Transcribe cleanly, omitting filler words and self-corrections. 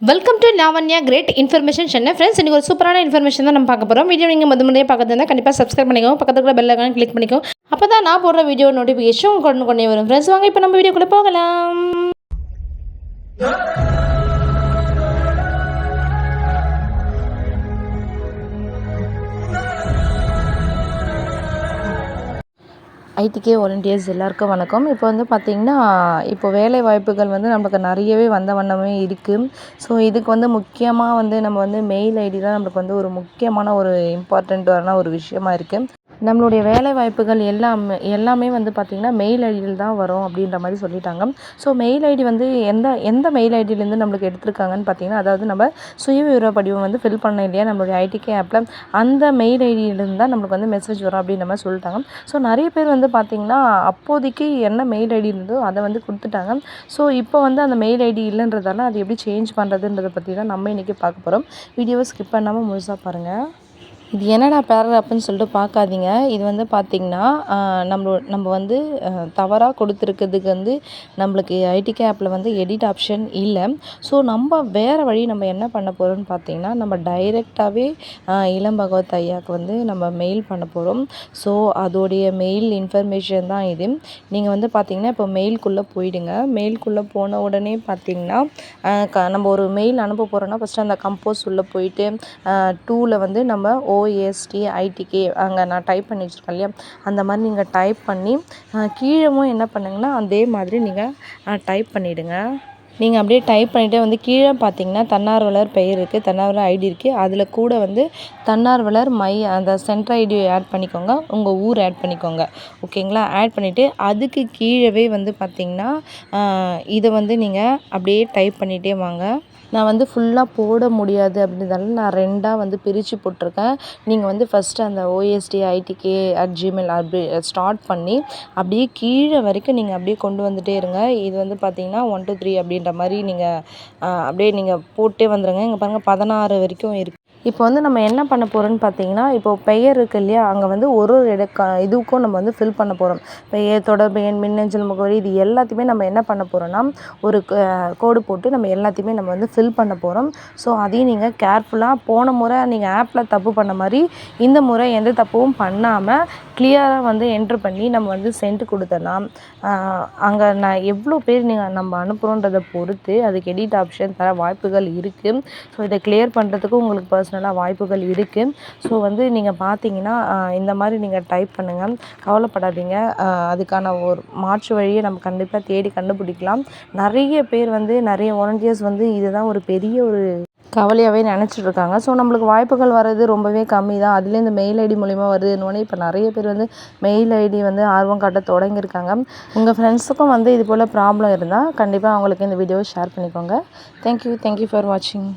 Welcome to Lavanya great information channel. Friends, இன்றைக்கி ஒரு சூப்பரான இன்ஃபர்மேஷன் தான் நம்ம பார்க்க போகிறோம். வீடியோ நீங்கள் முதல்ல பார்க்குறதா கண்டிப்பாக சப்ஸ்கிரைப் பண்ணிக்கோங்க. பக்கத்தில் கூட பெல் ஐகான் கிளிக் பண்ணிக்கோங்க. அப்போ தான் நான் போடுற வீடியோ நோட்டிஃபிகேஷன் கொண்டே வரும். ஃப்ரெண்ட்ஸ், வாங்க இப்போ நம்ம வீடியோக்குள்ளே போகலாம். ஐடிகே வாலண்டியர்ஸ் எல்லாருக்கும் வணக்கம். இப்போ வந்து பார்த்திங்கன்னா, இப்போ வேலை வாய்ப்புகள் வந்து நமக்கு நிறையவே வந்த வண்ணமே இருக்குது. ஸோ இதுக்கு வந்து முக்கியமாக வந்து நம்ம வந்து மெயில் ஐடி தான் நம்மளுக்கு வந்து ஒரு முக்கியமான ஒரு இம்பார்ட்டண்ட்டான ஒரு விஷயமா இருக்குது. நம்மளுடைய வேலை வாய்ப்புகள் எல்லாமே வந்து பார்த்திங்கன்னா மெயில் ஐடியில் தான் வரும் அப்படின்ற மாதிரி சொல்லிட்டாங்க. ஸோ மெயில் ஐடி வந்து எந்த மெயில் ஐடியிலேருந்து நம்மளுக்கு எடுத்திருக்காங்கன்னு பார்த்திங்கன்னா, அதாவது நம்ம சுயவிவர படிவம் வந்து ஃபில் பண்ண இல்லையா நம்மளுடைய ஐடிகே ஆப்பில், அந்த மெயில் ஐடியிலேருந்து தான் நம்மளுக்கு வந்து மெசேஜ் வரும் அப்படின்ற மாதிரி சொல்லிட்டாங்க. ஸோ நிறைய பேர் வந்து பார்த்திங்கன்னா அப்போதைக்கு என்ன மெயில் ஐடி இருந்தோ அதை வந்து கொடுத்துட்டாங்க. ஸோ இப்போ வந்து அந்த மெயில் ஐடி இல்லைன்றதால அது எப்படி சேஞ்ச் பண்ணுறதுன்றதை பற்றி தான் நம்ம இன்றைக்கி பார்க்க போகிறோம். வீடியோவை ஸ்கிப் பண்ணாமல் முழுசாக பாருங்கள். இது என்னடா பேராகிராஃப்னு சொல்லிட்டு பார்க்காதீங்க. இது வந்து பார்த்திங்கன்னா நம்ம வந்து தவறாக கொடுத்துருக்கிறதுக்கு வந்து நம்மளுக்கு ஐடிகே ஆப்பில் வந்து எடிட் ஆப்ஷன் இல்லை. ஸோ நம்ம வேறு வழி நம்ம என்ன பண்ண போகிறோம்னு பார்த்திங்கன்னா, நம்ம டைரெக்டாகவே இளம் பகவத் ஐயாவுக்கு வந்து நம்ம மெயில் பண்ண போகிறோம். ஸோ அதோடைய மெயில் இன்ஃபர்மேஷன் தான் இது. நீங்கள் வந்து பார்த்திங்கன்னா இப்போ மெயிலுக்குள்ளே போயிடுங்க. மெயிலுக்குள்ளே போன உடனே பார்த்திங்கன்னா நம்ம ஒரு மெயில் அனுப்ப போகிறோன்னா ஃபஸ்ட்டு அந்த கம்போஸ் உள்ளே போயிட்டு டூவில் வந்து நம்ம OSTITK அங்கே நான் டைப் பண்ணி வச்சுருக்கேன் இல்லையா, அந்த மாதிரி நீங்கள் டைப் பண்ணி கீழவும் என்ன பண்ணுங்கன்னா அதே மாதிரி நீங்கள் டைப் பண்ணிவிடுங்க. நீங்கள் அப்படியே டைப் பண்ணிவிட்டு வந்து கீழே பார்த்தீங்கன்னா தன்னார்வலர் பெயர் இருக்குது, தன்னார்வலர் ஐடி இருக்குது. அதில் கூட வந்து தன்னார்வலர் அந்த சென்டர் ஐடி ஆட் பண்ணிக்கோங்க, உங்கள் ஊர் ஆட் பண்ணிக்கோங்க. ஓகேங்களா? ஆட் பண்ணிவிட்டு அதுக்கு கீழவே வந்து பார்த்திங்கன்னா இதை வந்து நீங்கள் அப்படியே டைப் பண்ணிகிட்டே வாங்க. நான் வந்து ஃபுல்லாக போட முடியாது அப்படின்றதால நான் 2ஆக வந்து பிரித்து போட்டிருக்கேன். நீங்கள் வந்து ஃபஸ்ட்டு அந்த OSTITK@gmail அப்படி ஸ்டார்ட் பண்ணி அப்படியே கீழே வரைக்கும் நீங்கள் அப்படியே கொண்டு வந்துகிட்டே இருங்க. இது வந்து பார்த்திங்கன்னா 1 2 3 அப்படின்ற மாதிரி நீங்கள் அப்படியே நீங்கள் போட்டே வந்துடுங்க. இங்கே பாருங்கள் 16 வரைக்கும் இருக்குது. இப்போ வந்து நம்ம என்ன பண்ண போகிறோம்னு பார்த்தீங்கன்னா, இப்போ பெயர் இருக்குது இல்லையா, அங்கே வந்து ஒரு இதுக்கும் நம்ம வந்து ஃபில் பண்ண போகிறோம். பெயர், தொடர்பு எண், மின்னஞ்சல் முகவரி, இது எல்லாத்தையுமே நம்ம என்ன பண்ண போகிறோம்னா ஒரு கோடு போட்டு நம்ம எல்லாத்தையுமே நம்ம வந்து ஃபில் பண்ண போகிறோம். ஸோ அதையும் நீங்கள் கேர்ஃபுல்லாக போன முறை நீங்கள் ஆப்பில் தப்பு பண்ண மாதிரி இந்த முறை எந்த தப்பும் பண்ணாமல் கிளியராக வந்து என்ட்ரு பண்ணி நம்ம வந்து சென்ட் கொடுத்துடலாம். அங்கே நான் எவ்வளோ பேர் நம்ம அனுப்புகிறோன்றதை பொறுத்து அதுக்கு எடிட் ஆப்ஷன் தர வாய்ப்புகள் இருக்குது. ஸோ இதை கிளியர் பண்ணுறதுக்கு உங்களுக்கு பர்சனலாக வாய்ப்புகள் இருக்குது. ஸோ வந்து நீங்கள் பார்த்தீங்கன்னா இந்த மாதிரி நீங்கள் டைப் பண்ணுங்கள், கவலைப்படாதீங்க. அதுக்கான ஒரு மாற்று வழியை நம்ம கண்டிப்பாக தேடி கண்டுபிடிக்கலாம். நிறைய பேர் வந்து நிறைய வாலண்டியர்ஸ் வந்து இதுதான் ஒரு பெரிய ஒரு கவலையாகவே நினச்சிட்ருக்காங்க. ஸோ நம்மளுக்கு வாய்ப்புகள் வர்றது ரொம்பவே கம்மி தான். அதுலேயும் இந்த மெயில் ஐடி மூலிமா வருதுன்னு இப்போ நிறைய பேர் வந்து மெயில் ஐடி வந்து ஆர்வம் காட்ட தொடங்கியிருக்காங்க. உங்கள் ஃப்ரெண்ட்ஸுக்கும் வந்து இது போல் ப்ராப்ளம் இருந்தால் கண்டிப்பாக அவங்களுக்கு இந்த வீடியோவை ஷேர் பண்ணிக்கோங்க. தேங்க்யூ ஃபார் வாட்சிங்.